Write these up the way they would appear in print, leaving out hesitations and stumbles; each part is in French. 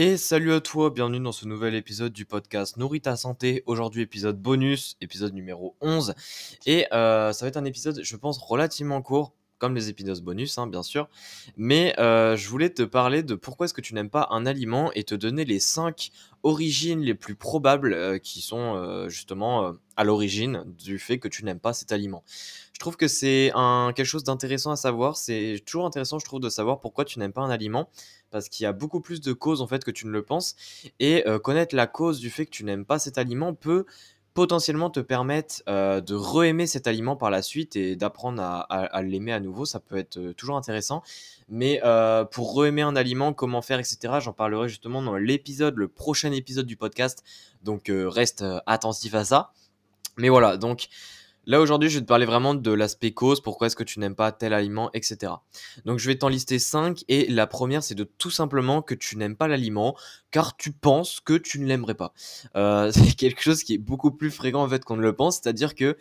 Et salut à toi, bienvenue dans ce nouvel épisode du podcast Nourris ta santé. Aujourd'hui épisode bonus, épisode numéro 11. Et ça va être un épisode, je pense, relativement court, comme les épisodes bonus, hein, bien sûr. Mais je voulais te parler de pourquoi est-ce que tu n'aimes pas un aliment et te donner les 5 origines les plus probables qui sont justement à l'origine du fait que tu n'aimes pas cet aliment. Je trouve que c'est quelque chose d'intéressant à savoir. C'est toujours intéressant, je trouve, de savoir pourquoi tu n'aimes pas un aliment parce qu'il y a beaucoup plus de causes en fait que tu ne le penses et connaître la cause du fait que tu n'aimes pas cet aliment peut potentiellement te permettre de re-aimer cet aliment par la suite et d'apprendre à l'aimer à nouveau. Ça peut être toujours intéressant. Mais pour re-aimer un aliment, comment faire, etc., j'en parlerai justement dans le prochain épisode du podcast. Donc reste attentif à ça. Mais voilà, donc là aujourd'hui, je vais te parler vraiment de l'aspect cause, pourquoi est-ce que tu n'aimes pas tel aliment, etc. Donc je vais t'en lister 5 et la première c'est de tout simplement que tu n'aimes pas l'aliment car tu penses que tu ne l'aimerais pas. C'est quelque chose qui est beaucoup plus fréquent en fait qu'on ne le pense, c'est-à-dire que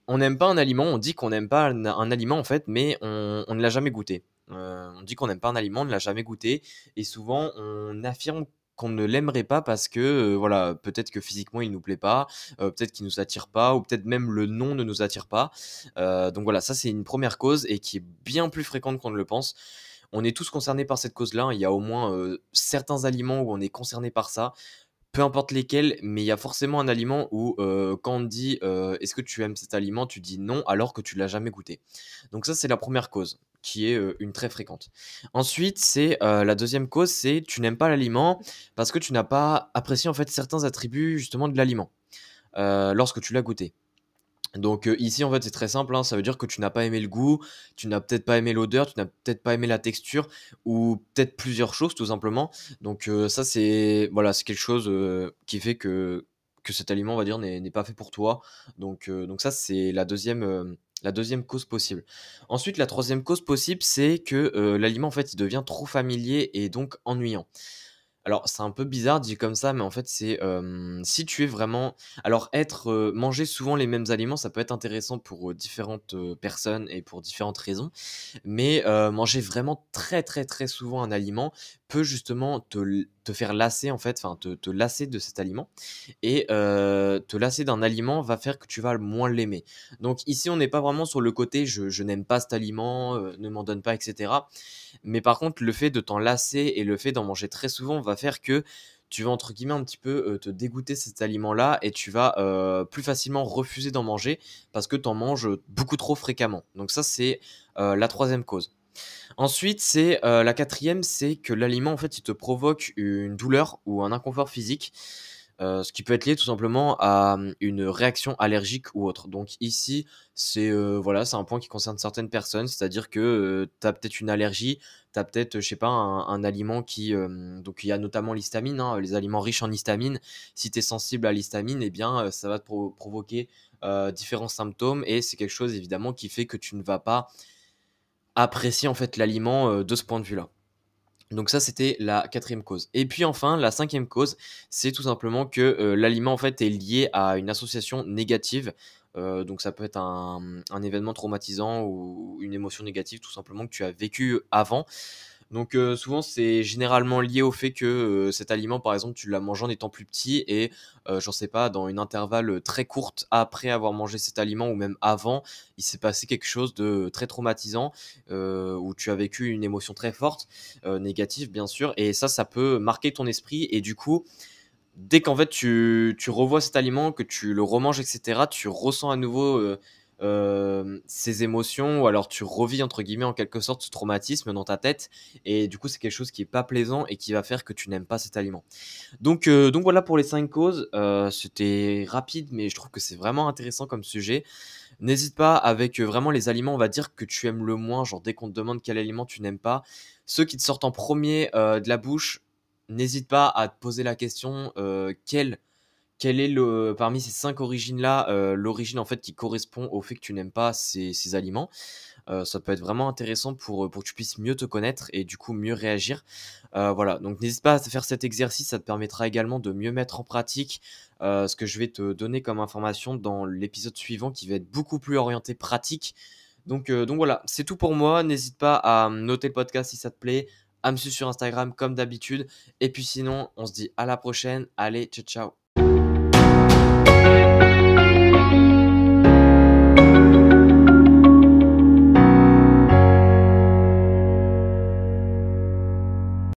on n'aime pas un aliment, on dit qu'on n'aime pas un aliment en fait, mais on ne l'a jamais goûté. On dit qu'on n'aime pas un aliment, on ne l'a jamais goûté, et souvent on affirme qu'on ne l'aimerait pas parce que voilà, peut-être que physiquement il nous plaît pas, peut-être qu'il nous attire pas, ou peut-être même le nom ne nous attire pas. Donc voilà, ça c'est une première cause et qui est bien plus fréquente qu'on ne le pense. On est tous concernés par cette cause-là, hein. Il y a au moins certains aliments où on est concerné par ça, peu importe lesquels, mais il y a forcément un aliment où quand on te dit est-ce que tu aimes cet aliment, tu dis non alors que tu l'as jamais goûté. Donc ça c'est la première cause qui est une très fréquente. Ensuite c'est la deuxième cause, c'est tu n'aimes pas l'aliment parce que tu n'as pas apprécié en fait certains attributs justement de l'aliment lorsque tu l'as goûté. Donc ici en fait c'est très simple, hein, ça veut dire que tu n'as pas aimé le goût, tu n'as peut-être pas aimé l'odeur, tu n'as peut-être pas aimé la texture ou peut-être plusieurs choses tout simplement. Donc ça c'est voilà, c'est quelque chose qui fait que cet aliment on va dire n'est pas fait pour toi. Donc ça c'est la deuxième cause possible. Ensuite la troisième cause possible c'est que l'aliment en fait il devient trop familier et donc ennuyant. Alors, c'est un peu bizarre dit comme ça, mais en fait, c'est, si tu es vraiment alors manger souvent les mêmes aliments, ça peut être intéressant pour, différentes, personnes et pour différentes raisons. Mais, manger vraiment très, très, très souvent un aliment peut justement te faire lasser en fait, enfin te lasser de cet aliment et te lasser d'un aliment va faire que tu vas moins l'aimer. Donc ici, on n'est pas vraiment sur le côté: «Je n'aime pas cet aliment, ne m'en donne pas» et cetera. Mais par contre, le fait de t'en lasser et le fait d'en manger très souvent va faire que tu vas entre guillemets un petit peu, te dégoûter de cet aliment-là et tu vas, plus facilement refuser d'en manger parce que tu en manges, beaucoup trop fréquemment. Donc ça, c'est, la troisième cause. Ensuite, c'est, la quatrième, c'est que l'aliment, en fait, il te provoque une douleur ou un inconfort physique, ce qui peut être lié tout simplement à, une réaction allergique ou autre. Donc ici, c'est, voilà, c'est un point qui concerne certaines personnes, c'est-à-dire que, tu as peut-être une allergie, tu as peut-être, je sais pas, un aliment qui, donc il y a notamment l'histamine, hein, les aliments riches en histamine. Si tu es sensible à l'histamine et bien, ça va te provoquer, différents symptômes et c'est quelque chose évidemment qui fait que tu ne vas pas apprécier en fait l'aliment, de ce point de vue-là. Donc ça, c'était la quatrième cause. Et puis enfin, la cinquième cause, c'est tout simplement que, l'aliment en fait est lié à une association négative. Donc ça peut être un événement traumatisant ou une émotion négative tout simplement que tu as vécu avant. Donc souvent, c'est généralement lié au fait que, cet aliment, par exemple, tu l'as mangé en étant plus petit et j'en sais pas, dans une intervalle, très courte après avoir mangé cet aliment ou même avant, il s'est passé quelque chose de très traumatisant, où tu as vécu une émotion très forte, négative bien sûr et ça peut marquer ton esprit et du coup, dès qu'en fait tu revois cet aliment, que tu le remanges et cetera, tu ressens à nouveau, ces émotions ou alors tu «revis» entre guillemets en quelque sorte ce traumatisme dans ta tête et du coup, c'est quelque chose qui est pas plaisant et qui va faire que tu n'aimes pas cet aliment. Donc voilà pour les 5 causes, c'était rapide mais je trouve que c'est vraiment intéressant comme sujet. N'hésite pas avec, vraiment les aliments, on va dire, que tu aimes le moins, genre dès qu'on te demande quel aliment tu n'aimes pas, ceux qui te sortent en premier de la bouche, n'hésite pas à te poser la question, quel est le parmi ces 5 origines-là, l'origine en fait qui correspond au fait que tu n'aimes pas ces aliments? Ça peut être vraiment intéressant pour que tu puisses mieux te connaître et du coup mieux réagir. Voilà, donc n'hésite pas à faire cet exercice, ça te permettra également de mieux mettre en pratique, ce que je vais te donner comme information dans l'épisode suivant qui va être beaucoup plus orienté pratique. Donc voilà, c'est tout pour moi. N'hésite pas à noter le podcast si ça te plaît, à me suivre sur Instagram comme d'habitude. Et puis sinon, on se dit à la prochaine. Allez, ciao, ciao.